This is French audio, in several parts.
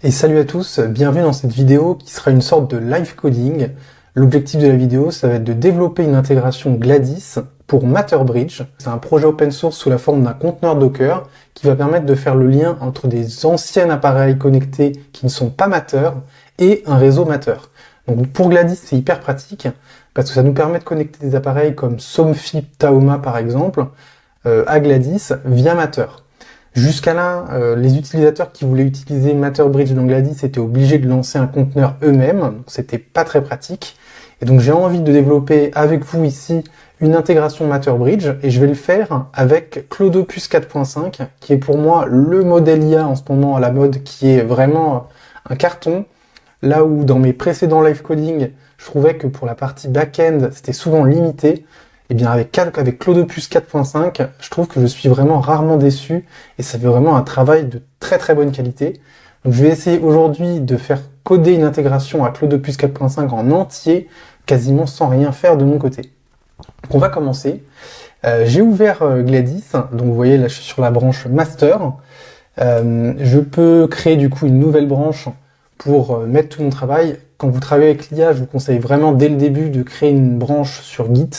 Et salut à tous, bienvenue dans cette vidéo qui sera une sorte de live coding. L'objectif de la vidéo, ça va être de développer une intégration Gladys pour MatterBridge. C'est un projet open source sous la forme d'un conteneur Docker qui va permettre de faire le lien entre des anciens appareils connectés qui ne sont pas Matter et un réseau Matter. Donc pour Gladys, c'est hyper pratique parce que ça nous permet de connecter des appareils comme Somfy Taoma par exemple à Gladys via Matter. Jusqu'à là, les utilisateurs qui voulaient utiliser MatterBridge dans Gladys étaient obligés de lancer un conteneur eux-mêmes, donc c'était pas très pratique. Et donc j'ai envie de développer avec vous ici une intégration MatterBridge, et je vais le faire avec Cloudopus 4.5, qui est pour moi le modèle IA en ce moment à la mode, qui est vraiment un carton. Là où dans mes précédents live coding, je trouvais que pour la partie back-end, c'était souvent limité. Et bien avec Cloudopus 4.5, je trouve que je suis vraiment rarement déçu et ça fait vraiment un travail de très très bonne qualité. Donc je vais essayer aujourd'hui de faire coder une intégration à Cloudopus 4.5 en entier, quasiment sans rien faire de mon côté. Donc on va commencer. J'ai ouvert Gladys, donc vous voyez là je suis sur la branche master. Je peux créer du coup une nouvelle branche pour mettre tout mon travail. Quand vous travaillez avec l'IA, je vous conseille vraiment dès le début de créer une branche sur Git.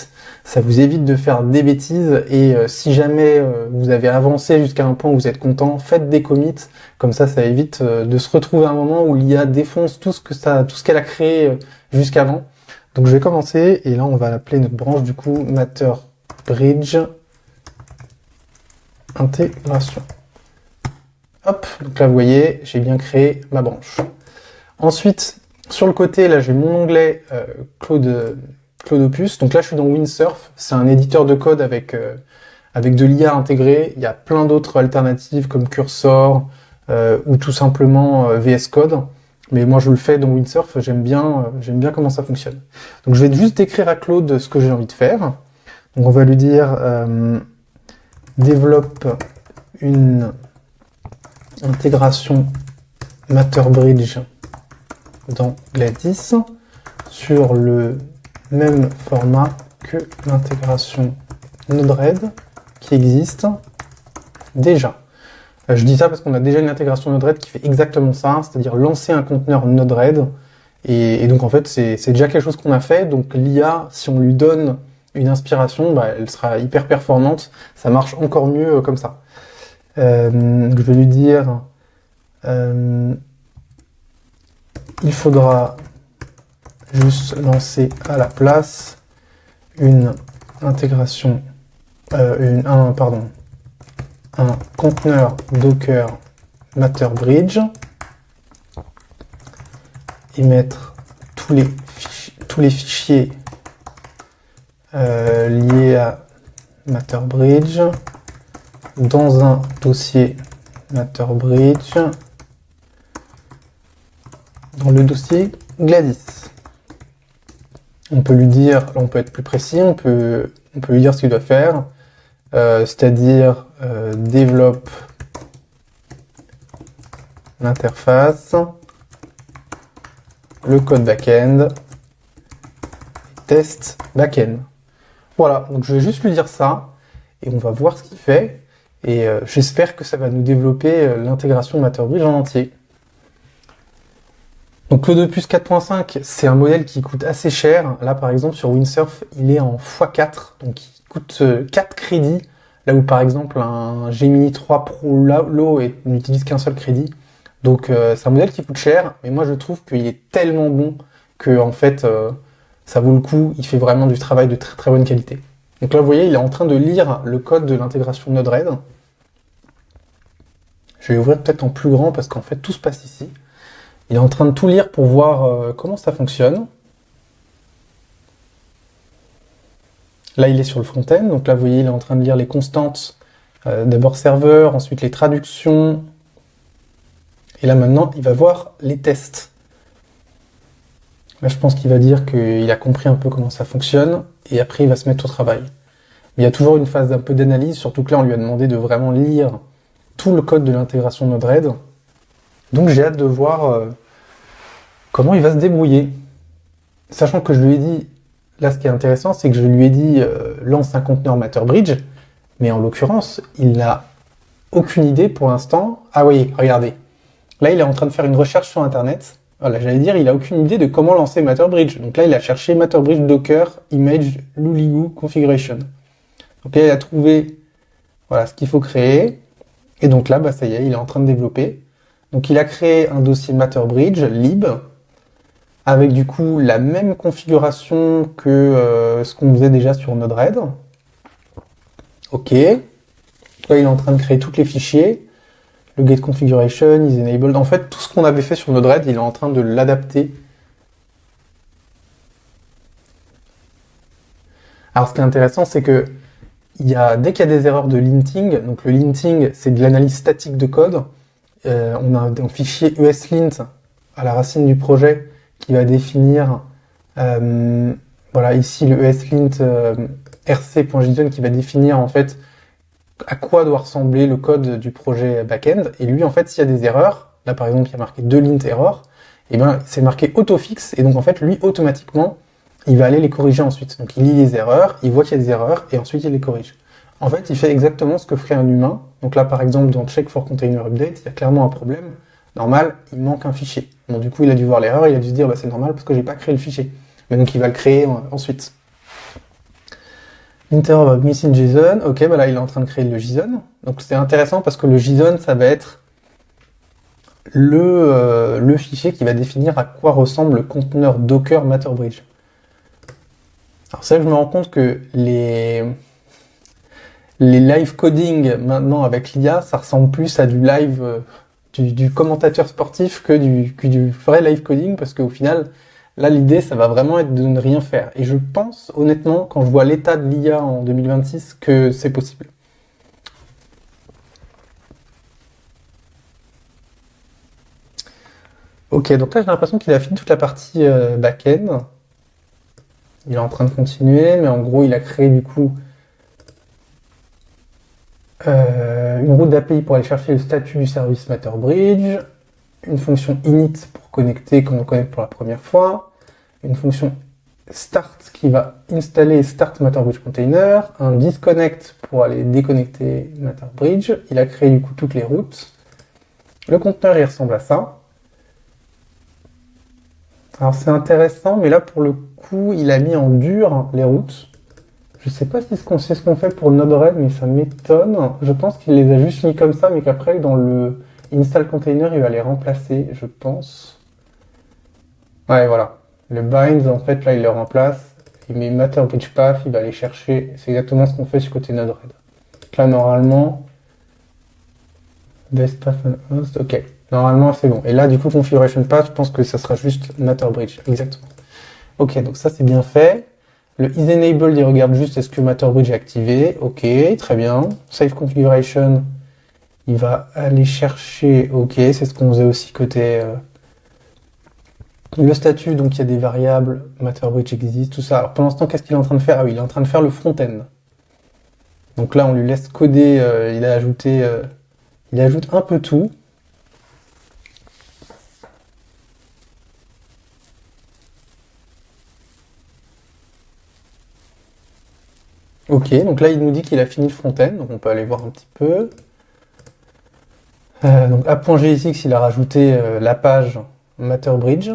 Ça vous évite de faire des bêtises et si jamais vous avez avancé jusqu'à un point où vous êtes content, faites des commits. Comme ça évite de se retrouver à un moment où l'IA défonce tout ce qu'elle a créé jusqu'avant. Donc je vais commencer et là on va appeler notre branche du coup MatterBridge intégration. Hop, donc là vous voyez, j'ai bien créé ma branche. Ensuite, sur le côté, là j'ai mon onglet Cloudopus. Donc là je suis dans Windsurf, c'est un éditeur de code avec de l'IA intégré. Il y a plein d'autres alternatives comme Cursor ou tout simplement VS Code. Mais moi je le fais dans Windsurf, j'aime bien comment ça fonctionne. Donc je vais juste décrire à Claude ce que j'ai envie de faire. Donc on va lui dire développe une intégration MatterBridge dans Gladys sur le même format que l'intégration Node-RED qui existe déjà. Je dis ça parce qu'on a déjà une intégration Node-RED qui fait exactement ça, c'est-à-dire lancer un conteneur Node-RED. Et donc en fait, c'est déjà quelque chose qu'on a fait. Donc l'IA, si on lui donne une inspiration, elle sera hyper performante. Ça marche encore mieux comme ça. Je vais lui dire il faudra juste lancer à la place une intégration, un conteneur Docker MatterBridge et mettre tous les fichiers liés à MatterBridge dans un dossier MatterBridge dans le dossier Gladys. On peut lui dire, là on peut être plus précis, on peut lui dire ce qu'il doit faire, c'est-à-dire développe l'interface, le code back-end, test back-end. Voilà, donc je vais juste lui dire ça et on va voir ce qu'il fait et j'espère que ça va nous développer l'intégration MatterBridge en entier. Donc Cloudopus 4.5, c'est un modèle qui coûte assez cher. Là, par exemple, sur Windsurf, il est en x4, donc il coûte 4 crédits. Là où, par exemple, un Gemini 3 Pro Low n'utilise qu'un seul crédit. Donc c'est un modèle qui coûte cher, mais moi je trouve qu'il est tellement bon que en fait, ça vaut le coup. Il fait vraiment du travail de très très bonne qualité. Donc là, vous voyez, il est en train de lire le code de l'intégration Node-RED. Je vais ouvrir peut-être en plus grand parce qu'en fait, tout se passe ici. Il est en train de tout lire pour voir comment ça fonctionne. Là, il est sur le front-end. Donc là, vous voyez, il est en train de lire les constantes. D'abord serveur, ensuite les traductions. Et là, maintenant, il va voir les tests. Là, je pense qu'il va dire qu'il a compris un peu comment ça fonctionne. Et après, il va se mettre au travail. Mais il y a toujours une phase d'un peu d'analyse. Surtout que là, on lui a demandé de vraiment lire tout le code de l'intégration Node-RED. Donc j'ai hâte de voir comment il va se débrouiller. Sachant que je lui ai dit, là ce qui est intéressant, c'est que je lui ai dit lance un conteneur MatterBridge, mais en l'occurrence, il n'a aucune idée pour l'instant. Ah oui, regardez. Là, il est en train de faire une recherche sur Internet. Voilà, j'allais dire, il a aucune idée de comment lancer MatterBridge. Donc là, il a cherché MatterBridge Docker Image Luligu Configuration. Donc là, il a trouvé voilà ce qu'il faut créer. Et donc là, bah ça y est, il est en train de développer. Donc il a créé un dossier MatterBridge lib avec du coup la même configuration que ce qu'on faisait déjà sur Node-RED. Ok. Là, il est en train de créer tous les fichiers. Le get configuration is enabled. En fait, tout ce qu'on avait fait sur Node-RED, il est en train de l'adapter. Alors, ce qui est intéressant, c'est que dès qu'il y a des erreurs de linting, donc le linting, c'est de l'analyse statique de code. On a un fichier ESLint à la racine du projet qui va définir, voilà, ici le ESLint rc.json qui va définir en fait à quoi doit ressembler le code du projet backend. Et lui, en fait, s'il y a des erreurs, là par exemple, il y a marqué 2 lint error, et ben c'est marqué autofix, et donc en fait, lui, automatiquement, il va aller les corriger ensuite. Donc il lit les erreurs, il voit qu'il y a des erreurs, et ensuite il les corrige. En fait, il fait exactement ce que ferait un humain. Donc là, par exemple, dans Check for Container Update, il y a clairement un problème. Normal, il manque un fichier. Bon, du coup, il a dû voir l'erreur, il a dû se dire, bah, c'est normal parce que j'ai pas créé le fichier. Mais donc, il va le créer ensuite. Interrupt about missing JSON. Ok, bah là, il est en train de créer le JSON. Donc, c'est intéressant parce que le JSON, ça va être le fichier qui va définir à quoi ressemble le conteneur Docker MatterBridge. Alors, c'est là que je me rends compte que les live coding maintenant avec l'IA, ça ressemble plus à du live, du commentateur sportif que du vrai live coding, parce qu'au final, là l'idée, ça va vraiment être de ne rien faire. Et je pense, honnêtement, quand je vois l'état de l'IA en 2026, que c'est possible. Ok, donc là j'ai l'impression qu'il a fini toute la partie back-end. Il est en train de continuer, mais en gros il a créé du coup une route d'API pour aller chercher le statut du service MatterBridge, une fonction init pour connecter quand on connecte pour la première fois, une fonction start qui va installer et start MatterBridge container, un disconnect pour aller déconnecter MatterBridge. Il a créé du coup toutes les routes. Le conteneur il ressemble à ça. Alors c'est intéressant, mais là pour le coup il a mis en dur les routes. Je sais pas si c'est ce qu'on fait pour Node-RED, mais ça m'étonne. Je pense qu'il les a juste mis comme ça, mais qu'après, dans le install container, il va les remplacer, je pense. Ouais, voilà. Le binds, en fait, là, il le remplace. Il met MatterBridge path, il va aller chercher. C'est exactement ce qu'on fait sur côté Node-RED. Donc là, normalement, best path and host, ok. Normalement, c'est bon. Et là, du coup, configuration path, je pense que ça sera juste MatterBridge. Exactement. Ok, donc ça, c'est bien fait. Le is enabled, il regarde juste est-ce que MatterBridge est activé. Ok, très bien. Save configuration, il va aller chercher. Ok, c'est ce qu'on faisait aussi côté le statut. Donc il y a des variables. MatterBridge existe, tout ça. Alors pour l'instant, qu'est-ce qu'il est en train de faire? Ah oui, il est en train de faire le front-end. Donc là, on lui laisse coder. Il ajoute un peu tout. Ok, donc là il nous dit qu'il a fini le front-end, donc on peut aller voir un petit peu. Donc app.gsx, il a rajouté la page MatterBridge,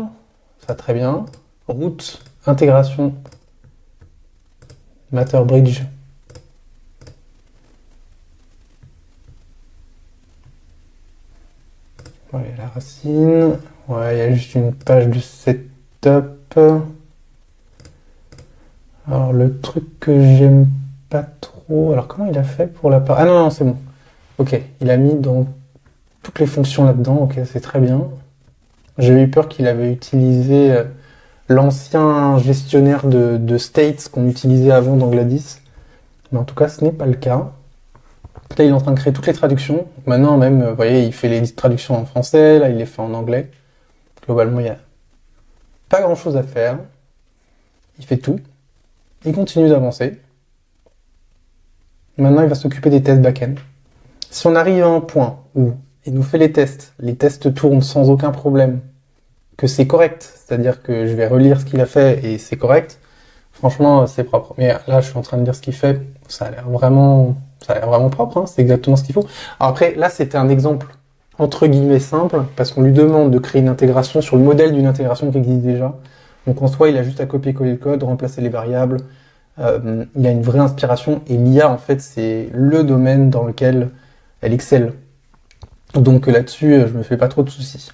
ça très bien. Route, intégration, MatterBridge. Voilà, la racine. Ouais, il y a juste une page de setup. Alors le truc que j'aime pas trop. Alors comment il a fait pour la part? Ah non, c'est bon. Ok, il a mis dans toutes les fonctions là-dedans. Ok, c'est très bien. J'ai eu peur qu'il avait utilisé l'ancien gestionnaire de states qu'on utilisait avant dans Gladys. Mais en tout cas, ce n'est pas le cas. Là, il est en train de créer toutes les traductions. Maintenant, même, vous voyez, il fait les traductions en français. Là, il les fait en anglais. Globalement, il n'y a pas grand-chose à faire. Il fait tout. Il continue d'avancer. Maintenant, il va s'occuper des tests back-end. Si on arrive à un point où il nous fait les tests tournent sans aucun problème, que c'est correct, c'est-à-dire que je vais relire ce qu'il a fait et c'est correct, franchement, c'est propre. Mais là, je suis en train de dire ce qu'il fait, ça a l'air vraiment propre, hein, c'est exactement ce qu'il faut. Alors après, là, c'était un exemple entre guillemets simple, parce qu'on lui demande de créer une intégration sur le modèle d'une intégration qui existe déjà. Donc en soi, il a juste à copier-coller le code, remplacer les variables. Il a une vraie inspiration, et l'IA, en fait, c'est le domaine dans lequel elle excelle. Donc là-dessus, je me fais pas trop de soucis.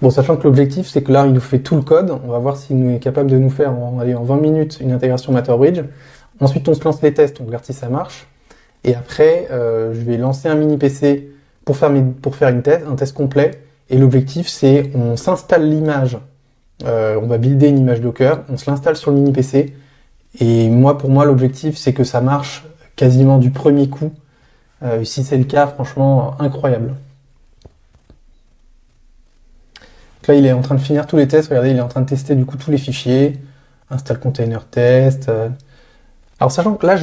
Bon, sachant que l'objectif, c'est que là, il nous fait tout le code. On va voir s'il est capable de nous faire en 20 minutes une intégration MatterBridge. Ensuite, on se lance les tests, on regarde si ça marche. Et après, je vais lancer un mini PC pour faire un test complet. Et l'objectif, c'est on s'installe l'image. On va builder une image Docker, on se l'installe sur le mini PC. Et pour moi, l'objectif, c'est que ça marche quasiment du premier coup. Si c'est le cas, franchement, incroyable. Donc là, il est en train de finir tous les tests. Regardez, il est en train de tester du coup tous les fichiers. Install container test. Alors sachant que là,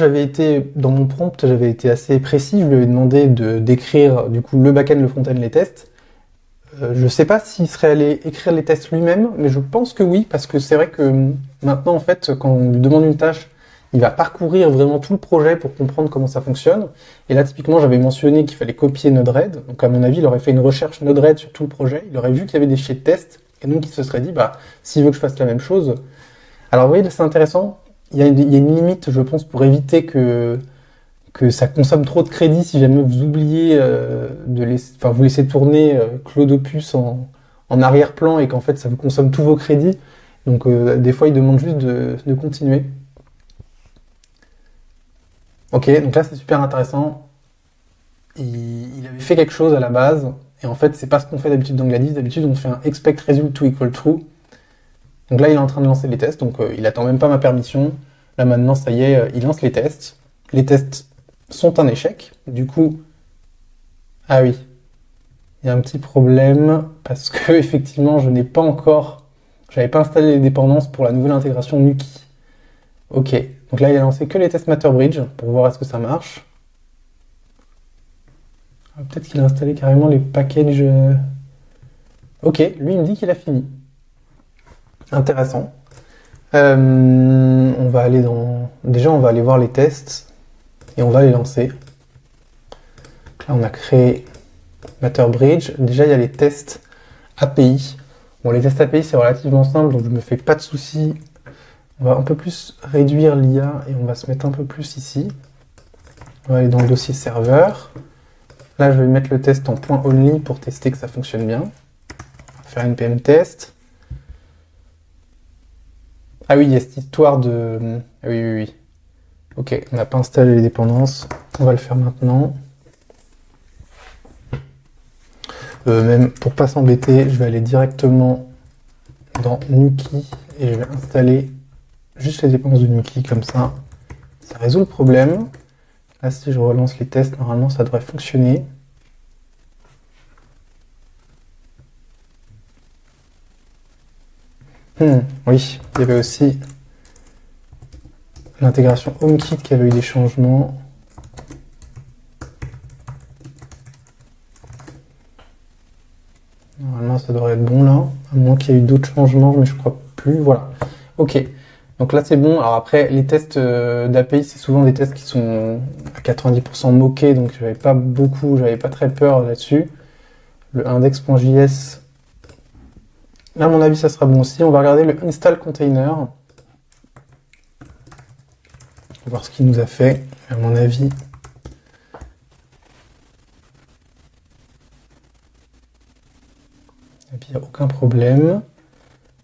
dans mon prompt, j'avais été assez précis. Je lui avais demandé d'écrire du coup le backend, le front-end, les tests. Je sais pas s'il serait allé écrire les tests lui-même, mais je pense que oui, parce que c'est vrai que maintenant, en fait, quand on lui demande une tâche, il va parcourir vraiment tout le projet pour comprendre comment ça fonctionne. Et là, typiquement, j'avais mentionné qu'il fallait copier Node-RED. Donc, à mon avis, il aurait fait une recherche Node-RED sur tout le projet. Il aurait vu qu'il y avait des fichiers de test. Et donc, il se serait dit, s'il veut que je fasse la même chose. Alors, vous voyez, c'est intéressant. Il y a une limite, je pense, pour éviter que ça consomme trop de crédit si jamais vous oubliez vous laissez tourner Claude Opus en arrière-plan et qu'en fait, ça vous consomme tous vos crédits. Donc, des fois, il demande juste de continuer. Ok, donc là c'est super intéressant. Il avait fait quelque chose à la base, et en fait c'est pas ce qu'on fait d'habitude dans Gladys. D'habitude on fait un expect result to equal true. Donc là il est en train de lancer les tests, donc il attend même pas ma permission. Là maintenant ça y est, il lance les tests. Les tests sont un échec. Du coup, ah oui, il y a un petit problème parce que effectivement j'avais pas installé les dépendances pour la nouvelle intégration Nuki. Ok, donc là il a lancé que les tests MatterBridge pour voir est-ce que ça marche. Peut-être qu'il a installé carrément les packages. Ok, lui il me dit qu'il a fini. Intéressant. On va aller voir les tests et on va les lancer. Donc là on a créé MatterBridge. Déjà il y a les tests API. Bon, les tests API c'est relativement simple, donc je me fais pas de soucis. On va un peu plus réduire l'IA et on va se mettre un peu plus ici. On va aller dans le dossier serveur. Là, je vais mettre le test en .only pour tester que ça fonctionne bien. On va faire une npm test. Ah oui, il y a cette histoire de... Ah oui. Ok, on n'a pas installé les dépendances. On va le faire maintenant. Même pour pas s'embêter, je vais aller directement dans Nuki et je vais installer juste les dépendances de Nuki comme ça. Ça résout le problème. Là, si je relance les tests, normalement, ça devrait fonctionner. Oui, il y avait aussi l'intégration HomeKit qui avait eu des changements. Normalement, ça devrait être bon là, à moins qu'il y ait eu d'autres changements, mais je crois plus. Voilà. Ok. Donc là, c'est bon. Alors après, les tests d'API, c'est souvent des tests qui sont à 90% moqués, donc j'avais pas très peur là-dessus. Le index.js, à mon avis, ça sera bon aussi. On va regarder le install container. On va voir ce qu'il nous a fait. À mon avis, il n'y a aucun problème.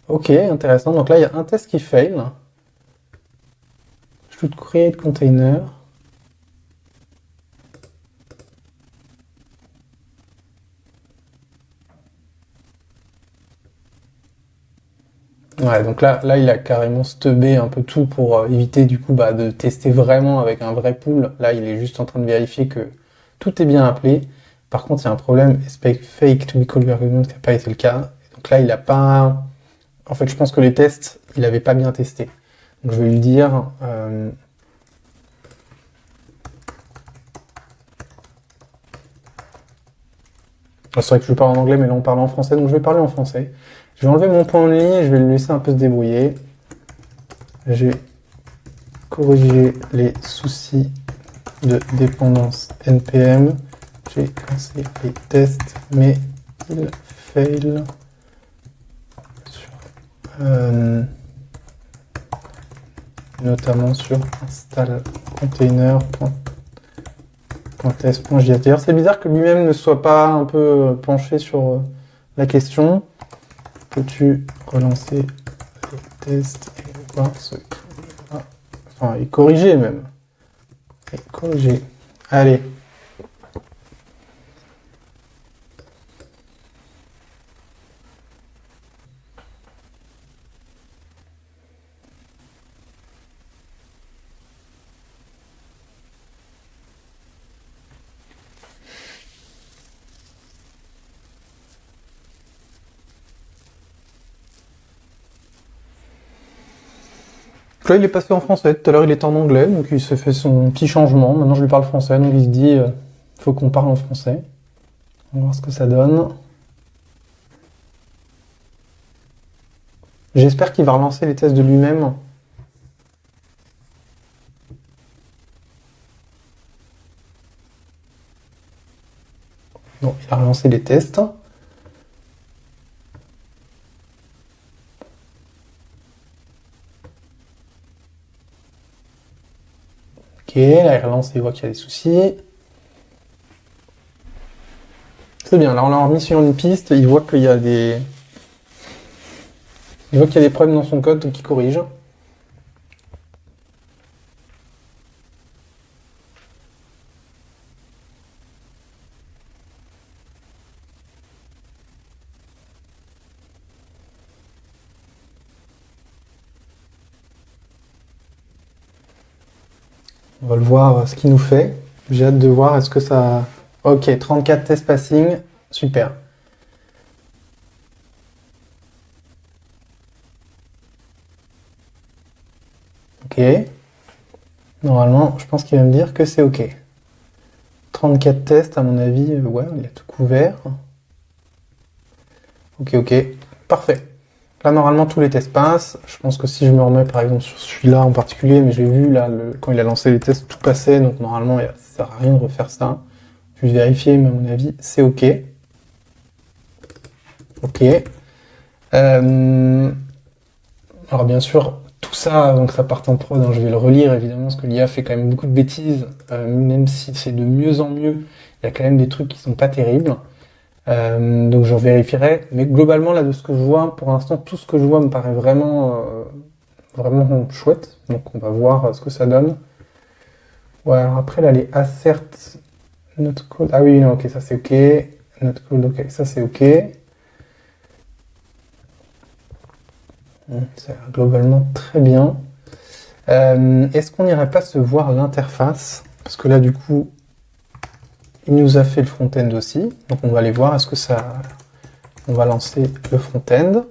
Ok, intéressant. Donc là, il y a un test qui fail. Should create container. Ouais, donc là, il a carrément stubé un peu tout pour éviter du coup de tester vraiment avec un vrai pool. Là, il est juste en train de vérifier que tout est bien appelé. Par contre, il y a un problème, expect fake to be called argument qui n'a pas été le cas. Donc là, il a pas... En fait, je pense que les tests, il n'avait pas bien testé. Donc je vais lui dire... C'est vrai que je parle en anglais, mais là on parle en français, donc je vais parler en français. Je vais enlever mon point only et je vais le laisser un peu se débrouiller. J'ai corrigé les soucis de dépendance NPM. J'ai lancé les tests, mais il fail sur, notamment sur install container.test.js. C'est bizarre que lui-même ne soit pas un peu penché sur la question. Peux-tu relancer les tests et voir ce qui va... Enfin, et corriger même. Et corriger. Allez. Là, il est passé en français. Tout à l'heure, il était en anglais, donc il se fait son petit changement. Maintenant, je lui parle français, donc il se dit, faut qu'on parle en français. On va voir ce que ça donne. J'espère qu'il va relancer les tests de lui-même. Bon, il a relancé les tests. Ok, là il relance et il voit qu'il y a des soucis. C'est bien, là on l'a remis sur une piste, il voit qu'il y a des... Il voit qu'il y a des problèmes dans son code, donc il corrige. On va le voir ce qu'il nous fait. J'ai hâte de voir est-ce que ça... Ok, 34 tests passing, super. Ok. Normalement, je pense qu'il va me dire que c'est ok. 34 tests, à mon avis, ouais, il a tout couvert. Ok, ok, parfait. Là, normalement, tous les tests passent. Je pense que si je me remets, par exemple, sur celui-là en particulier, mais j'ai vu, là, quand il a lancé les tests, tout passait, donc normalement, ça sert à rien de refaire ça. Je vais vérifier, mais à mon avis, c'est ok. Ok. Alors, bien sûr, tout ça, avant que ça parte en prod, hein, je vais le relire, évidemment, parce que l'IA fait quand même beaucoup de bêtises. Même si c'est de mieux en mieux, il y a quand même des trucs qui sont pas terribles. Donc je vérifierai, mais globalement là de ce que je vois, pour l'instant tout ce que je vois me paraît vraiment chouette, donc on va voir ce que ça donne. Ouais, alors après là les assert not code, ah oui non ok ça c'est ok, not code ok ça c'est ok. Ça a l'air globalement très bien. Est-ce qu'on n'irait pas se voir l'interface, parce que là du coup il nous a fait le front-end aussi, donc on va aller voir, est-ce que ça... On va lancer le front-end.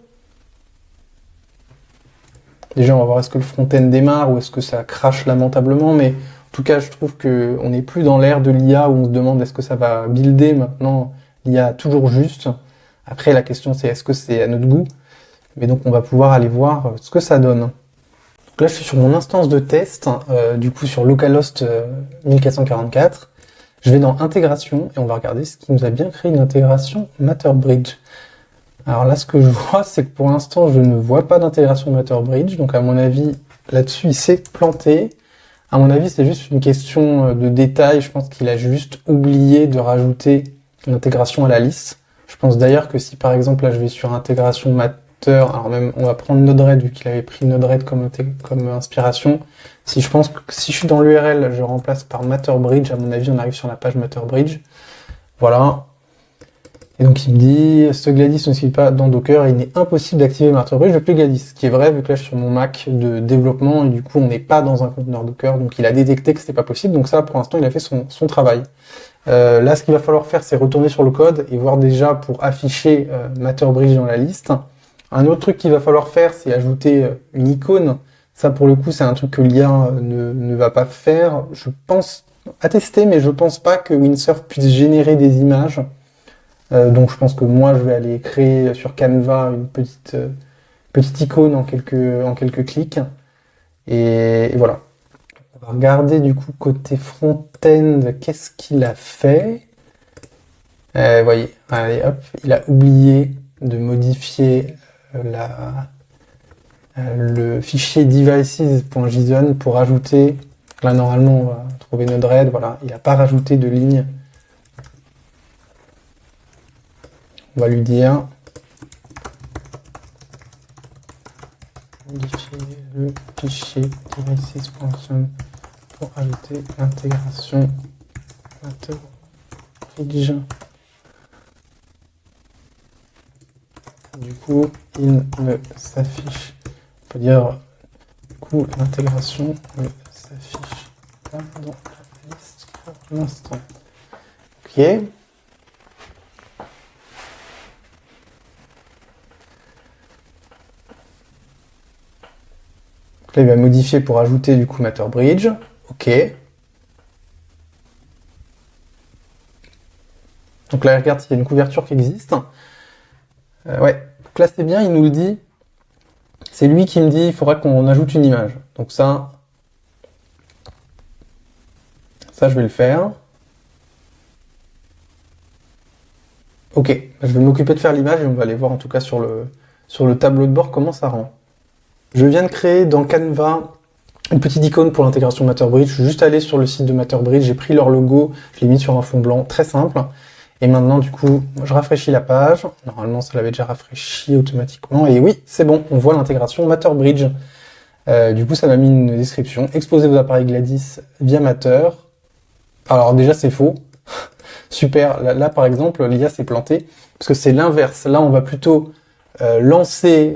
Déjà, on va voir est-ce que le front-end démarre ou est-ce que ça crache lamentablement, mais en tout cas, je trouve qu'on n'est plus dans l'ère de l'IA où on se demande est-ce que ça va builder maintenant l'IA toujours juste. Après, la question c'est est-ce que c'est à notre goût, mais donc on va pouvoir aller voir ce que ça donne. Donc là, je suis sur mon instance de test, du coup sur localhost 1444. Je vais dans intégration et on va regarder ce qui nous a bien créé une intégration MatterBridge. Alors là, ce que je vois, c'est que pour l'instant, je ne vois pas d'intégration MatterBridge. Donc à mon avis, là-dessus, il s'est planté. À mon avis, c'est juste une question de détail. Je pense qu'il a juste oublié de rajouter l'intégration à la liste. Je pense d'ailleurs que si par exemple, là, je vais sur intégration Matter, alors même, on va prendre Node-RED vu qu'il avait pris Node-RED comme inspiration. Si je pense que si je suis dans l'URL, je remplace par MatterBridge, à mon avis, on arrive sur la page MatterBridge. Voilà. Et donc il me dit, ce Gladys ne suit pas dans Docker et il est impossible d'activer MatterBridge depuis Gladys. Ce qui est vrai, vu que là je suis sur mon Mac de développement et du coup on n'est pas dans un conteneur Docker, donc il a détecté que c'était pas possible. Donc ça, pour l'instant, il a fait son travail. Là, ce qu'il va falloir faire, c'est retourner sur le code et voir déjà pour afficher MatterBridge dans la liste. Un autre truc qu'il va falloir faire, c'est ajouter une icône. Ça, pour le coup, c'est un truc que l'IA ne va pas faire. Je pense, à tester, mais je pense pas que Windsurf puisse générer des images. Donc je pense que moi, je vais aller créer sur Canva une petite icône en quelques clics. Et voilà. On va regarder du coup côté front-end, qu'est-ce qu'il a fait. Vous voyez, allez, hop, il a oublié de modifier le fichier devices.json pour ajouter, là normalement on va trouver Node-RED, voilà, il n'a pas rajouté de ligne. On va lui dire modifier le fichier devices.json pour ajouter l'intégration MatterBridge. Du coup, il ne s'affiche. On peut dire, du coup, l'intégration ne s'affiche pas dans la liste pour l'instant. Ok. Donc là, il va modifier pour ajouter du coup MatterBridge. Ok. Donc là, regarde s'il y a une couverture qui existe. Ouais. Donc là, c'est bien, il nous le dit. C'est lui qui me dit, il faudra qu'on ajoute une image. Donc ça, je vais le faire. Ok, je vais m'occuper de faire l'image et on va aller voir en tout cas sur le tableau de bord comment ça rend. Je viens de créer dans Canva une petite icône pour l'intégration MatterBridge. Je suis juste allé sur le site de MatterBridge, j'ai pris leur logo, je l'ai mis sur un fond blanc, très simple. Et maintenant, du coup, je rafraîchis la page. Normalement, ça l'avait déjà rafraîchi automatiquement. Et oui, c'est bon, on voit l'intégration MatterBridge. Du coup, ça m'a mis une description. Exposez vos appareils Gladys via Matter. Alors déjà, c'est faux. Super. Là, par exemple, l'IA s'est plantée. Parce que c'est l'inverse. Là, on va plutôt lancer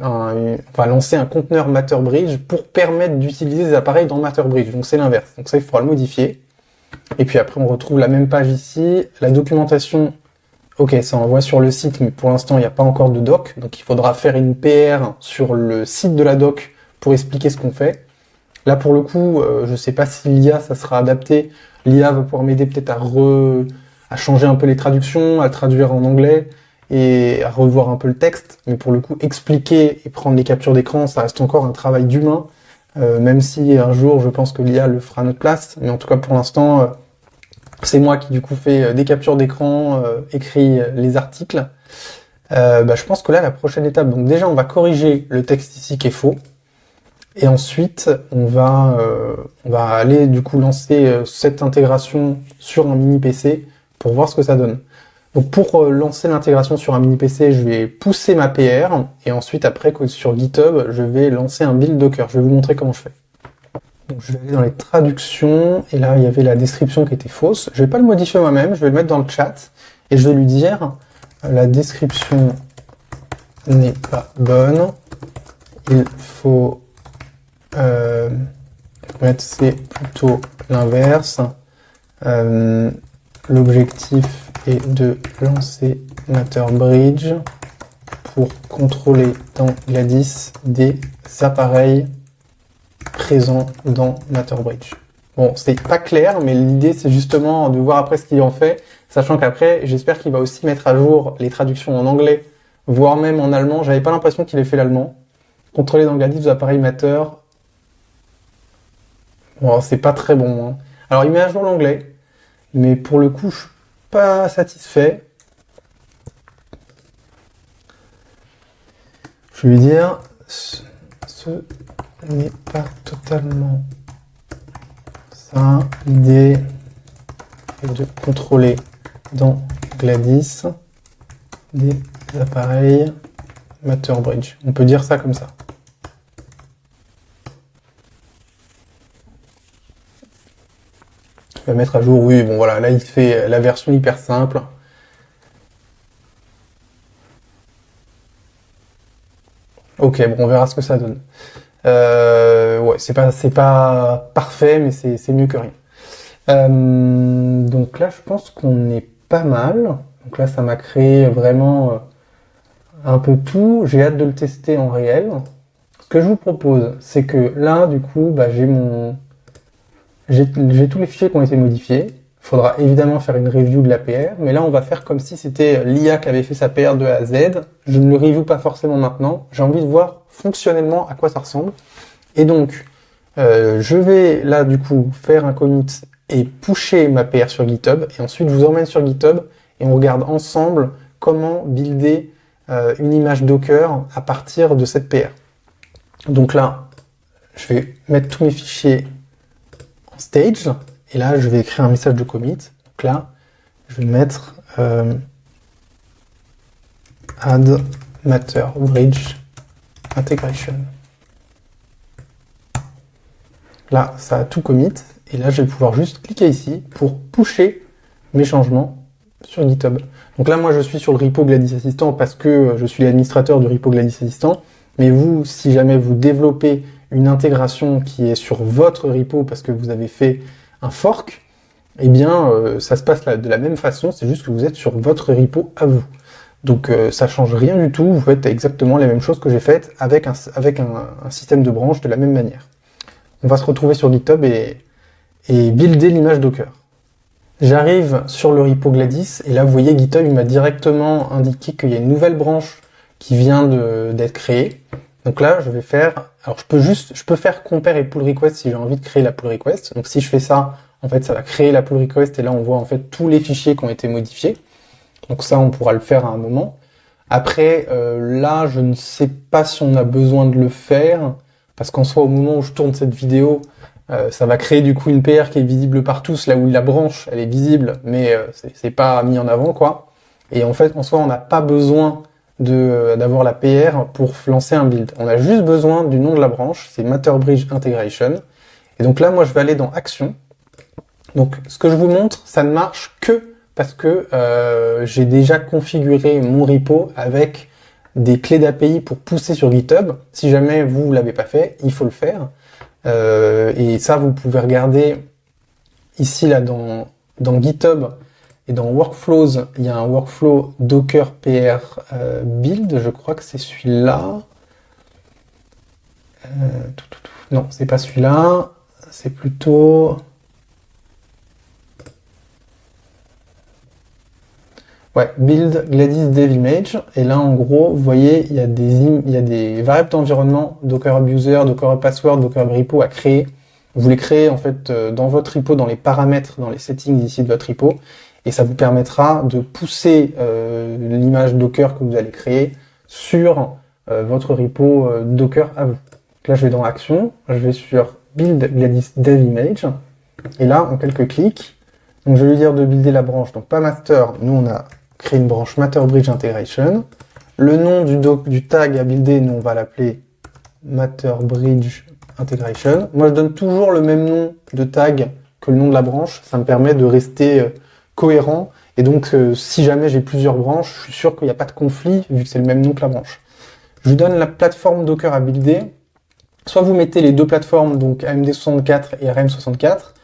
un conteneur MatterBridge pour permettre d'utiliser des appareils dans MatterBridge. Donc c'est l'inverse. Donc ça, il faudra le modifier. Et puis après, on retrouve la même page ici. La documentation, ok, ça envoie sur le site, mais pour l'instant, il n'y a pas encore de doc. Donc il faudra faire une PR sur le site de la doc pour expliquer ce qu'on fait. Là, pour le coup, je sais pas si l'IA, ça sera adapté. L'IA va pouvoir m'aider peut-être à changer un peu les traductions, à traduire en anglais et à revoir un peu le texte. Mais pour le coup, expliquer et prendre les captures d'écran, ça reste encore un travail d'humain. Même si un jour, je pense que l'IA le fera à notre place. Mais en tout cas, pour l'instant, c'est moi qui, du coup, fais des captures d'écran, écrit les articles. Je pense que là, la prochaine étape, donc déjà, on va corriger le texte ici qui est faux. Et ensuite, on va aller du coup lancer cette intégration sur un mini PC pour voir ce que ça donne. Donc pour lancer l'intégration sur un mini PC, je vais pousser ma PR et ensuite après sur GitHub, je vais lancer un build Docker. Je vais vous montrer comment je fais. Donc je vais aller dans les traductions et là il y avait la description qui était fausse. Je vais pas le modifier moi-même, je vais le mettre dans le chat et je vais lui dire la description n'est pas bonne. Il faut c'est plutôt l'inverse. L'objectif est de lancer MatterBridge pour contrôler dans Gladys des appareils présents dans MatterBridge. Bon, c'est pas clair, mais l'idée c'est justement de voir après ce qu'il en fait, sachant qu'après, j'espère qu'il va aussi mettre à jour les traductions en anglais, voire même en allemand. J'avais pas l'impression qu'il ait fait l'allemand. Contrôler dans Gladys des appareils Matter. Bon, c'est pas très bon. Hein. Alors, il met à jour l'anglais, mais pour le coup, je suis pas satisfait. Je vais lui dire, ce n'est pas totalement ça. L'idée est de contrôler dans Gladys des appareils MatterBridge. On peut dire ça comme ça. Je vais mettre à jour, oui, bon voilà, là il fait la version hyper simple. Ok, bon, on verra ce que ça donne. Ouais, c'est pas parfait, mais c'est mieux que rien. Donc là, je pense qu'on est pas mal. Donc là, ça m'a créé vraiment un peu tout. J'ai hâte de le tester en réel. Ce que je vous propose, c'est que là, du coup, j'ai tous les fichiers qui ont été modifiés. Il faudra évidemment faire une review de la PR, mais là on va faire comme si c'était l'IA qui avait fait sa PR de A à Z. Je ne le review pas forcément maintenant. J'ai envie de voir fonctionnellement à quoi ça ressemble. Et donc, Je vais là du coup faire un commit et pusher ma PR sur GitHub, et ensuite je vous emmène sur GitHub et on regarde ensemble comment builder une image Docker à partir de cette PR. Donc là, je vais mettre tous mes fichiers en stage, et là je vais écrire un message de commit. Donc là, je vais mettre add matter bridge integration. Là, ça a tout commit, et là, je vais pouvoir juste cliquer ici pour pusher mes changements sur GitHub. Donc là, moi, je suis sur le repo Gladys Assistant parce que je suis l'administrateur du repo Gladys Assistant, mais vous, si jamais vous développez une intégration qui est sur votre repo parce que vous avez fait un fork, eh bien, ça se passe de la même façon, c'est juste que vous êtes sur votre repo à vous. Donc ça change rien du tout, vous faites exactement les mêmes choses que j'ai faites avec un système de branches de la même manière. On va se retrouver sur GitHub et builder l'image Docker. J'arrive sur le repo Gladys, et là vous voyez GitHub il m'a directement indiqué qu'il y a une nouvelle branche qui vient d'être créée. Donc là je vais faire, alors je peux faire compare et pull request si j'ai envie de créer la pull request. Donc si je fais ça, en fait ça va créer la pull request, et là on voit en fait tous les fichiers qui ont été modifiés. Donc ça on pourra le faire à un moment. Après là je ne sais pas si on a besoin de le faire, parce qu'en soi, au moment où je tourne cette vidéo, ça va créer du coup une PR qui est visible par tous, là où la branche, elle est visible, mais c'est pas mis en avant, quoi. Et en fait, en soi, on n'a pas besoin d'avoir la PR pour lancer un build. On a juste besoin du nom de la branche, c'est Matter Bridge Integration. Et donc là, moi, je vais aller dans Action. Donc, ce que je vous montre, ça ne marche que parce que j'ai déjà configuré mon repo avec des clés d'API pour pousser sur GitHub. Si jamais vous l'avez pas fait, il faut le faire. Et ça, vous pouvez regarder ici là dans GitHub et dans Workflows, il y a un workflow Docker PR build. Je crois que c'est celui-là. Non, c'est pas celui-là. C'est plutôt build Gladys Dev Image, et là en gros vous voyez il y a des variables d'environnement, Docker Abuser, Docker Password, Docker Repo à créer. Vous les créez en fait dans votre repo, dans les paramètres, dans les settings ici de votre repo, et ça vous permettra de pousser l'image Docker que vous allez créer sur votre repo Docker à vous. Donc là je vais dans Action, je vais sur Build Gladys Dev Image, et là en quelques clics, donc je vais lui dire de builder la branche, donc pas master, nous on a créé une branche Matter Bridge Integration. Le nom du tag à builder, nous on va l'appeler Matter Bridge Integration. Moi je donne toujours le même nom de tag que le nom de la branche, ça me permet de rester cohérent, et donc si jamais j'ai plusieurs branches, je suis sûr qu'il n'y a pas de conflit vu que c'est le même nom que la branche. Je vous donne la plateforme Docker à builder. Soit vous mettez les deux plateformes, donc AMD64 et RM64,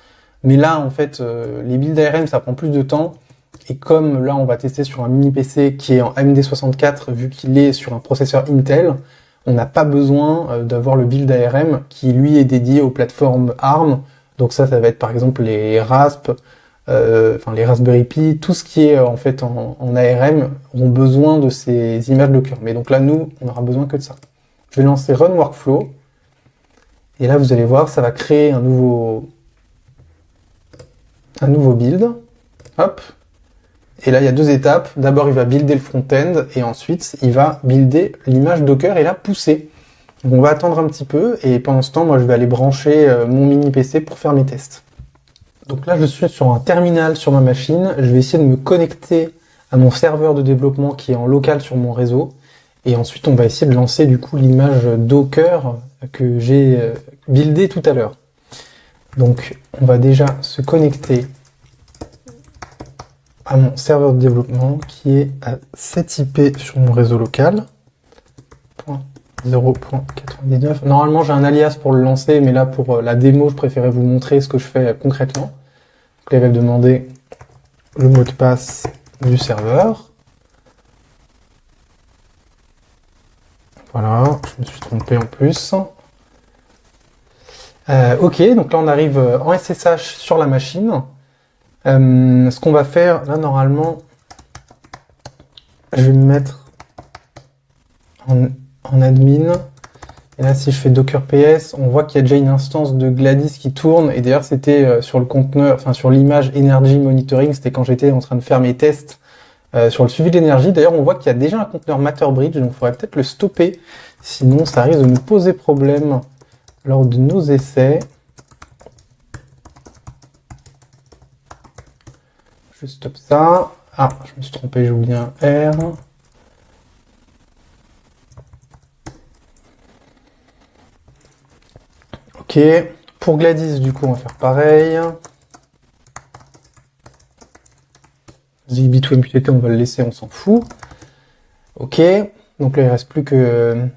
mais là en fait les builds ARM ça prend plus de temps. Et comme là, on va tester sur un mini PC qui est en AMD64, vu qu'il est sur un processeur Intel, on n'a pas besoin d'avoir le build ARM qui, lui, est dédié aux plateformes ARM. Donc ça va être par exemple les RASP, les Raspberry Pi, tout ce qui est en fait en ARM ont besoin de ces images Docker. Mais donc là, nous, on n'aura besoin que de ça. Je vais lancer Run Workflow. Et là, vous allez voir, ça va créer un nouveau build. Hop. Et là, il y a deux étapes. D'abord, il va builder le front-end, et ensuite, il va builder l'image Docker et la pousser. Donc, on va attendre un petit peu, et pendant ce temps, moi, je vais aller brancher mon mini PC pour faire mes tests. Donc là, je suis sur un terminal sur ma machine. Je vais essayer de me connecter à mon serveur de développement qui est en local sur mon réseau. Et ensuite, on va essayer de lancer du coup l'image Docker que j'ai buildée tout à l'heure. Donc, on va déjà se connecter à mon serveur de développement qui est à 7 IP sur mon réseau local. 0.99. Normalement, j'ai un alias pour le lancer, mais là, pour la démo, je préférais vous montrer ce que je fais concrètement. Donc là, il va me demander le mot de passe du serveur. Voilà, je me suis trompé en plus. Ok, donc là, on arrive en SSH sur la machine. Ce qu'on va faire, là, normalement, je vais me mettre en admin, Et là, si je fais docker ps, on voit qu'il y a déjà une instance de Gladys qui tourne. Et d'ailleurs, c'était sur le conteneur, enfin sur l'image Energy Monitoring, c'était quand j'étais en train de faire mes tests sur le suivi de l'énergie. D'ailleurs, on voit qu'il y a déjà un conteneur MatterBridge, donc il faudrait peut-être le stopper. Sinon, ça risque de nous poser problème lors de nos essais. Je stoppe ça. Ah, je me suis trompé, j'ai oublié un R. Ok, pour Gladys, du coup, on va faire pareil. ZigBee2MQTT, on va le laisser, on s'en fout. Ok, donc là, il reste plus que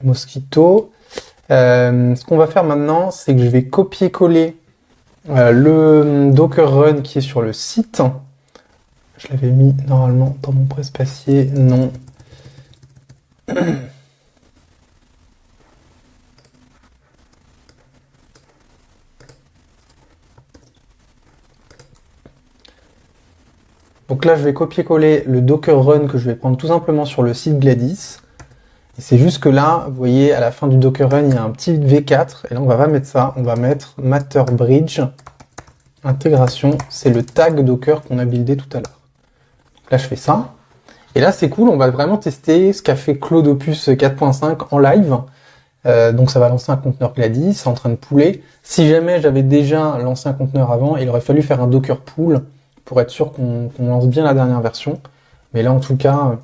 Mosquito. Ce qu'on va faire maintenant, c'est que je vais copier-coller le Docker Run qui est sur le site. Je l'avais mis normalement dans mon presse-papier, non. Donc là, je vais copier-coller le Docker Run que je vais prendre tout simplement sur le site Gladys. Et c'est juste que là, vous voyez, à la fin du Docker Run, il y a un petit V4. Et là, on va pas mettre ça. On va mettre MatterBridge intégration. C'est le tag Docker qu'on a buildé tout à l'heure. Donc là, je fais ça. Et là, c'est cool. On va vraiment tester ce qu'a fait Claude Opus 4.5 en live. Donc ça va lancer un conteneur Gladys, c'est en train de pooler. Si jamais j'avais déjà lancé un conteneur avant, il aurait fallu faire un Docker pool pour être sûr qu'on lance bien la dernière version. Mais là, en tout cas,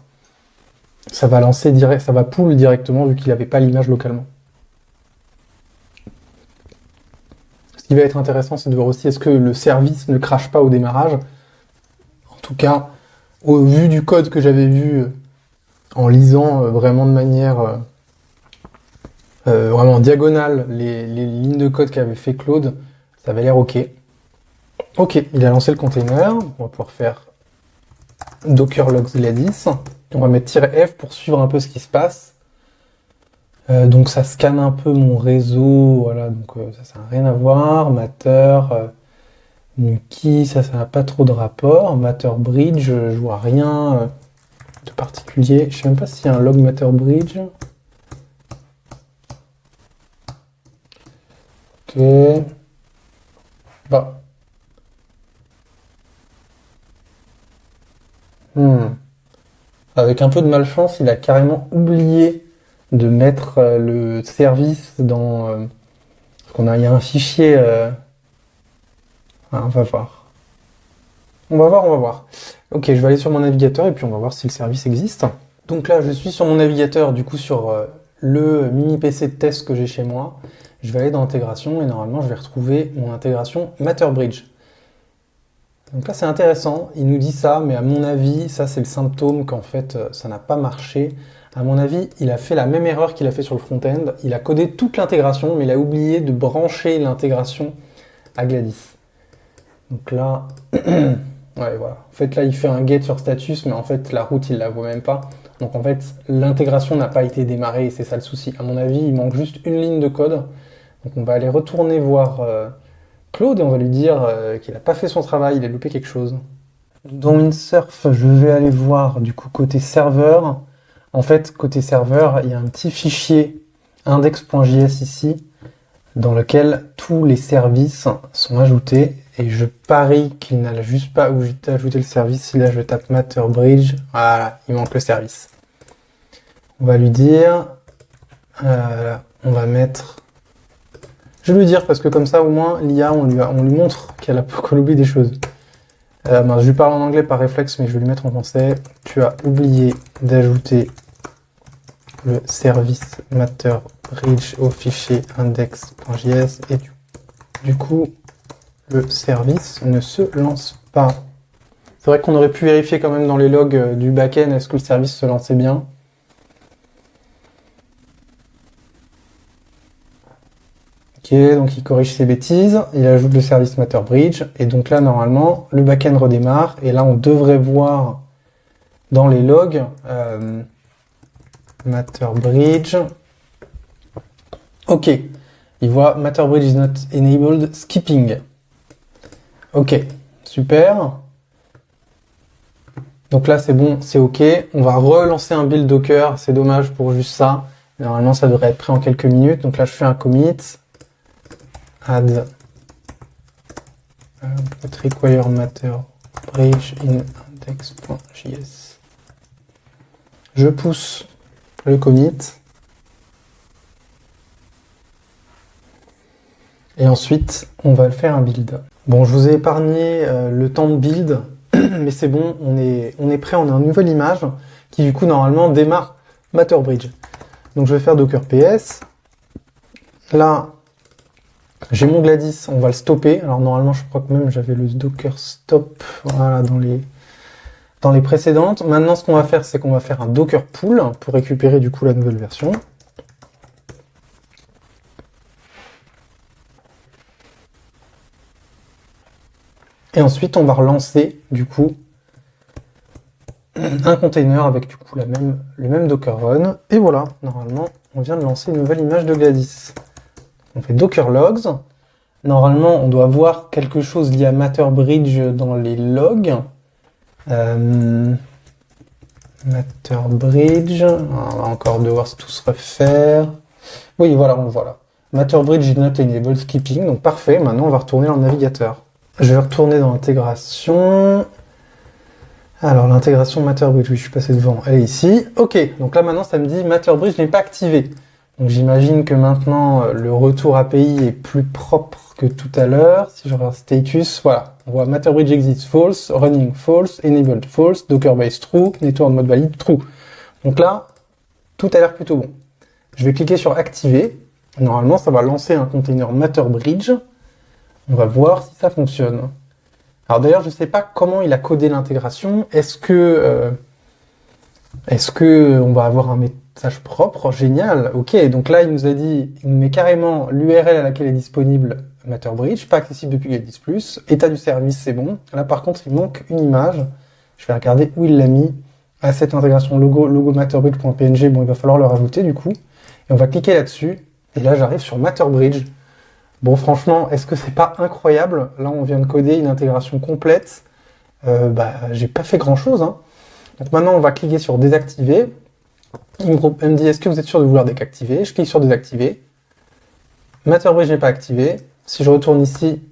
ça va lancer direct, ça va pool directement vu qu'il n'avait pas l'image localement. Ce qui va être intéressant, c'est de voir aussi est-ce que le service ne crache pas au démarrage. En tout cas, au vu du code que j'avais vu en lisant vraiment de manière vraiment en diagonale les lignes de code qu'avait fait Claude, ça avait l'air ok. Ok, il a lancé le container. On va pouvoir faire docker logs Gladys. On va mettre -f pour suivre un peu ce qui se passe. Donc ça scanne un peu mon réseau, voilà, donc ça n'a rien à voir. Matter, Nuki, ça n'a pas trop de rapport. MatterBridge, je vois rien de particulier. Je sais même pas s'il y a un log MatterBridge. Ok. Bah. Avec un peu de malchance, il a carrément oublié de mettre le service dans... il y a un fichier... on va voir. On va voir. Ok, je vais aller sur mon navigateur et puis on va voir si le service existe. Donc là, je suis sur mon navigateur, du coup sur le mini PC de test que j'ai chez moi. Je vais aller dans intégration et normalement, je vais retrouver mon intégration MatterBridge. Donc là, c'est intéressant, il nous dit ça, mais à mon avis, ça c'est le symptôme qu'en fait, ça n'a pas marché. À mon avis, il a fait la même erreur qu'il a fait sur le front-end. Il a codé toute l'intégration, mais il a oublié de brancher l'intégration à Gladys. Donc là, ouais, voilà. En fait, là, il fait un get sur status, mais en fait, la route, il la voit même pas. Donc en fait, l'intégration n'a pas été démarrée et c'est ça le souci. À mon avis, il manque juste une ligne de code. Donc on va aller retourner voir... Claude et on va lui dire qu'il n'a pas fait son travail, il a loupé quelque chose. Dans Windsurf, je vais aller voir du coup côté serveur. En fait, côté serveur, il y a un petit fichier index.js ici dans lequel tous les services sont ajoutés et je parie qu'il n'a juste pas ajouté le service. Si là je tape MatterBridge, voilà, il manque le service. On va lui dire, on va mettre... Je vais lui dire parce que comme ça au moins l'IA on lui montre qu'elle a oublié des choses. Je lui parle en anglais par réflexe mais je vais lui mettre en français. Tu as oublié d'ajouter le service MatterBridge au fichier index.js et du coup le service ne se lance pas. C'est vrai qu'on aurait pu vérifier quand même dans les logs du backend est-ce que le service se lançait bien. Ok, donc il corrige ses bêtises, il ajoute le service MatterBridge, et donc là, normalement, le backend redémarre, et là, on devrait voir dans les logs, MatterBridge, ok, il voit MatterBridge is not enabled, skipping. Ok, super. Donc là, c'est bon, c'est ok. On va relancer un build Docker, c'est dommage pour juste ça. Normalement, ça devrait être prêt en quelques minutes. Donc là, je fais un commit. Add require matter bridge in index.js. Je pousse le commit. Et ensuite, on va le faire un build. Bon, je vous ai épargné le temps de build, mais c'est bon, on est prêt, on a une nouvelle image qui du coup normalement démarre MatterBridge. Donc je vais faire Docker PS. Là, j'ai mon Gladys, on va le stopper. Alors normalement, je crois que même j'avais le Docker stop, voilà, dans les précédentes. Maintenant, ce qu'on va faire, c'est qu'on va faire un Docker pull pour récupérer du coup la nouvelle version. Et ensuite, on va relancer du coup un container avec du coup le même Docker run. Et voilà, normalement, on vient de lancer une nouvelle image de Gladys. On fait Docker logs. Normalement, on doit voir quelque chose lié à MatterBridge dans les logs. MatterBridge, on va encore devoir tout se refaire. Oui, voilà, on le voit là. MatterBridge is not enabled skipping, donc parfait. Maintenant, on va retourner dans le navigateur. Je vais retourner dans l'intégration. Alors, l'intégration MatterBridge, oui, je suis passé devant. Elle est ici. Ok, donc là, maintenant, ça me dit MatterBridge n'est pas activé. Donc, j'imagine que maintenant, le retour API est plus propre que tout à l'heure. Si je regarde status, voilà. On voit MatterBridge exists false, running false, enabled false, Dockerbase true, network mode valide true. Donc là, tout a l'air plutôt bon. Je vais cliquer sur activer. Normalement, ça va lancer un container MatterBridge. On va voir si ça fonctionne. Alors d'ailleurs, je ne sais pas comment il a codé l'intégration. Est-ce que on va avoir un message propre? Génial. Ok, donc là, il nous a dit, il nous met carrément l'URL à laquelle est disponible MatterBridge, pas accessible depuis Gladys+. État du service, c'est bon. Là, par contre, il manque une image. Je vais regarder où il l'a mis. À cette intégration logo matterbridge.png. Bon, il va falloir le rajouter du coup. Et on va cliquer là-dessus. Et là, j'arrive sur MatterBridge. Bon, franchement, est-ce que c'est pas incroyable? Là, on vient de coder une intégration complète. J'ai pas fait grand-chose. Hein. Donc maintenant, on va cliquer sur désactiver. Il me dit, est-ce que vous êtes sûr de vouloir désactiver? Je clique sur désactiver. MatterBridge n'est pas activé. Si je retourne ici,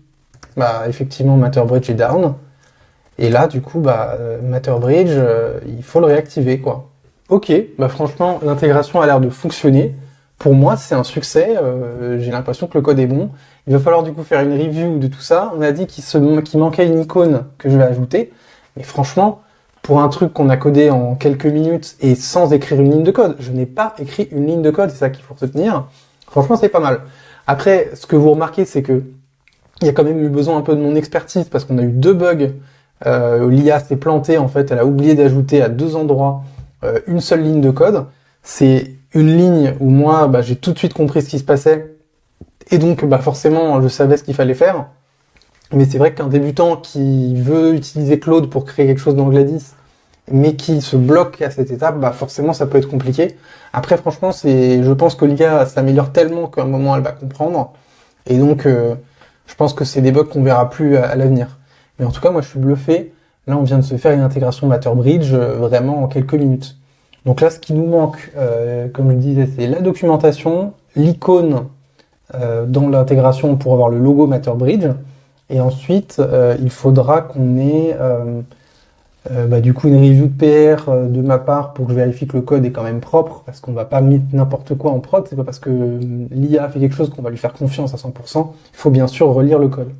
effectivement, MatterBridge est down. Et là, du coup, MatterBridge, il faut le réactiver, quoi. Ok, franchement, l'intégration a l'air de fonctionner. Pour moi, c'est un succès. J'ai l'impression que le code est bon. Il va falloir du coup faire une review de tout ça. On a dit qu'il manquait une icône que je vais ajouter. Mais franchement, pour un truc qu'on a codé en quelques minutes et sans écrire une ligne de code, je n'ai pas écrit une ligne de code, c'est ça qu'il faut retenir. Franchement, c'est pas mal. Après, ce que vous remarquez, c'est que il y a quand même eu besoin un peu de mon expertise parce qu'on a eu 2 bugs. L'IA s'est plantée, en fait, elle a oublié d'ajouter à 2 endroits une seule ligne de code. C'est une ligne où moi, j'ai tout de suite compris ce qui se passait, et donc forcément, je savais ce qu'il fallait faire. Mais c'est vrai qu'un débutant qui veut utiliser Claude pour créer quelque chose dans Gladys, mais qui se bloque à cette étape, forcément, ça peut être compliqué. Après, franchement, je pense que l'IA s'améliore tellement qu'à un moment, elle va comprendre, et donc, je pense que c'est des bugs qu'on verra plus à l'avenir. Mais en tout cas, moi, je suis bluffé. Là, on vient de se faire une intégration MatterBridge vraiment en quelques minutes. Donc là, ce qui nous manque, comme je disais, c'est la documentation, l'icône dans l'intégration pour avoir le logo MatterBridge. Et ensuite, il faudra qu'on ait du coup une review de PR de ma part pour que je vérifie que le code est quand même propre, parce qu'on va pas mettre n'importe quoi en prod. C'est pas parce que l'IA fait quelque chose qu'on va lui faire confiance à 100%. Il faut bien sûr relire le code.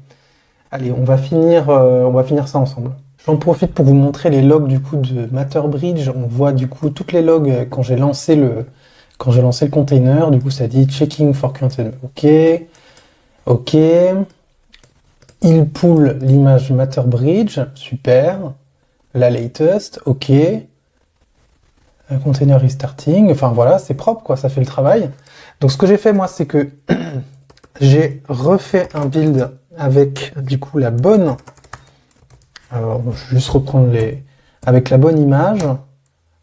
Allez, on va finir ça ensemble. J'en profite pour vous montrer les logs du coup de MatterBridge. On voit du coup toutes les logs quand j'ai lancé le container. Du coup, ça dit checking for container. Ok. Il pull l'image MatterBridge. Super. La latest. Ok. Container restarting. Enfin voilà, c'est propre quoi. Ça fait le travail. Donc ce que j'ai fait moi, c'est que j'ai refait un build avec du coup la bonne. Alors, je vais juste reprendre avec la bonne image.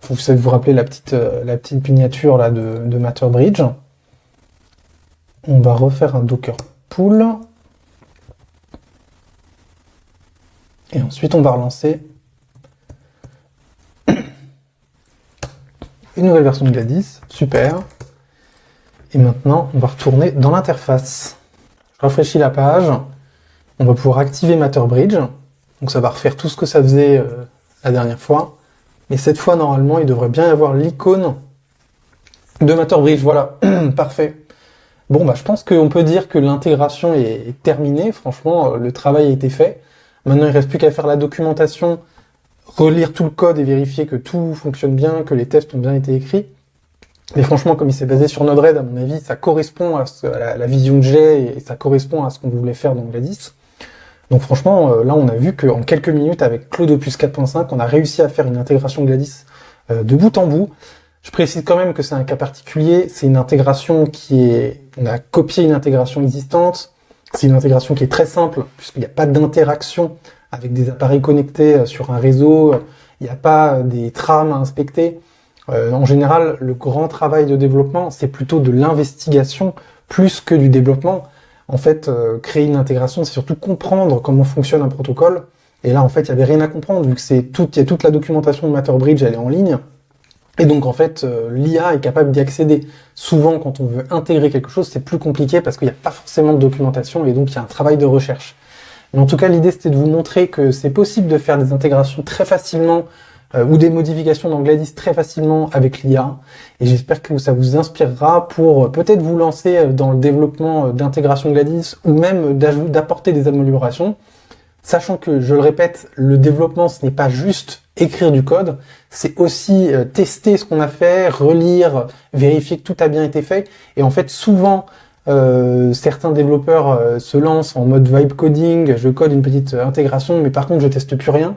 Vous savez vous rappeler la petite miniature là de MatterBridge. On va refaire un Docker pull. Et ensuite, on va relancer une nouvelle version de Gladys. Super. Et maintenant, on va retourner dans l'interface. Je rafraîchis la page. On va pouvoir activer MatterBridge. Donc ça va refaire tout ce que ça faisait la dernière fois. Mais cette fois, normalement, il devrait bien y avoir l'icône de MatterBridge. Voilà, parfait. Bon, bah, je pense qu'on peut dire que l'intégration est terminée. Franchement, le travail a été fait. Maintenant, il reste plus qu'à faire la documentation, relire tout le code et vérifier que tout fonctionne bien, que les tests ont bien été écrits. Mais franchement, comme il s'est basé sur Node-RED, à mon avis, ça correspond à la vision que j'ai et ça correspond à ce qu'on voulait faire dans Gladys. Donc franchement, là, on a vu qu'en quelques minutes, avec Claude Opus 4.5, on a réussi à faire une intégration Gladys de bout en bout. Je précise quand même que c'est un cas particulier, c'est une intégration on a copié une intégration existante, c'est une intégration qui est très simple, puisqu'il n'y a pas d'interaction avec des appareils connectés sur un réseau, il n'y a pas des trames à inspecter. En général, le grand travail de développement, c'est plutôt de l'investigation plus que du développement. En fait, créer une intégration, c'est surtout comprendre comment fonctionne un protocole. Et là, en fait, il n'y avait rien à comprendre, vu que il y a toute la documentation de MatterBridge, elle est en ligne. Et donc, en fait, l'IA est capable d'y accéder. Souvent, quand on veut intégrer quelque chose, c'est plus compliqué parce qu'il n'y a pas forcément de documentation et donc il y a un travail de recherche. Mais en tout cas, l'idée, c'était de vous montrer que c'est possible de faire des intégrations très facilement ou des modifications dans Gladys très facilement avec l'IA. Et j'espère que ça vous inspirera pour peut-être vous lancer dans le développement d'intégration Gladys ou même d'apporter des améliorations. Sachant que, je le répète, le développement, ce n'est pas juste écrire du code, c'est aussi tester ce qu'on a fait, relire, vérifier que tout a bien été fait. Et en fait, souvent, certains développeurs se lancent en mode vibe coding, je code une petite intégration, mais par contre, je teste plus rien.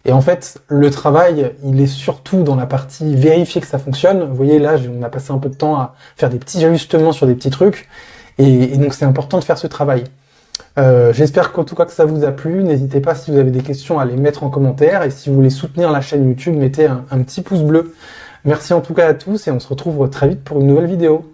Et en fait, le travail, il est surtout dans la partie vérifier que ça fonctionne. Vous voyez, là, on a passé un peu de temps à faire des petits ajustements sur des petits trucs. Et donc, c'est important de faire ce travail. J'espère qu'en tout cas que ça vous a plu. N'hésitez pas, si vous avez des questions, à les mettre en commentaire. Et si vous voulez soutenir la chaîne YouTube, mettez un petit pouce bleu. Merci en tout cas à tous et on se retrouve très vite pour une nouvelle vidéo.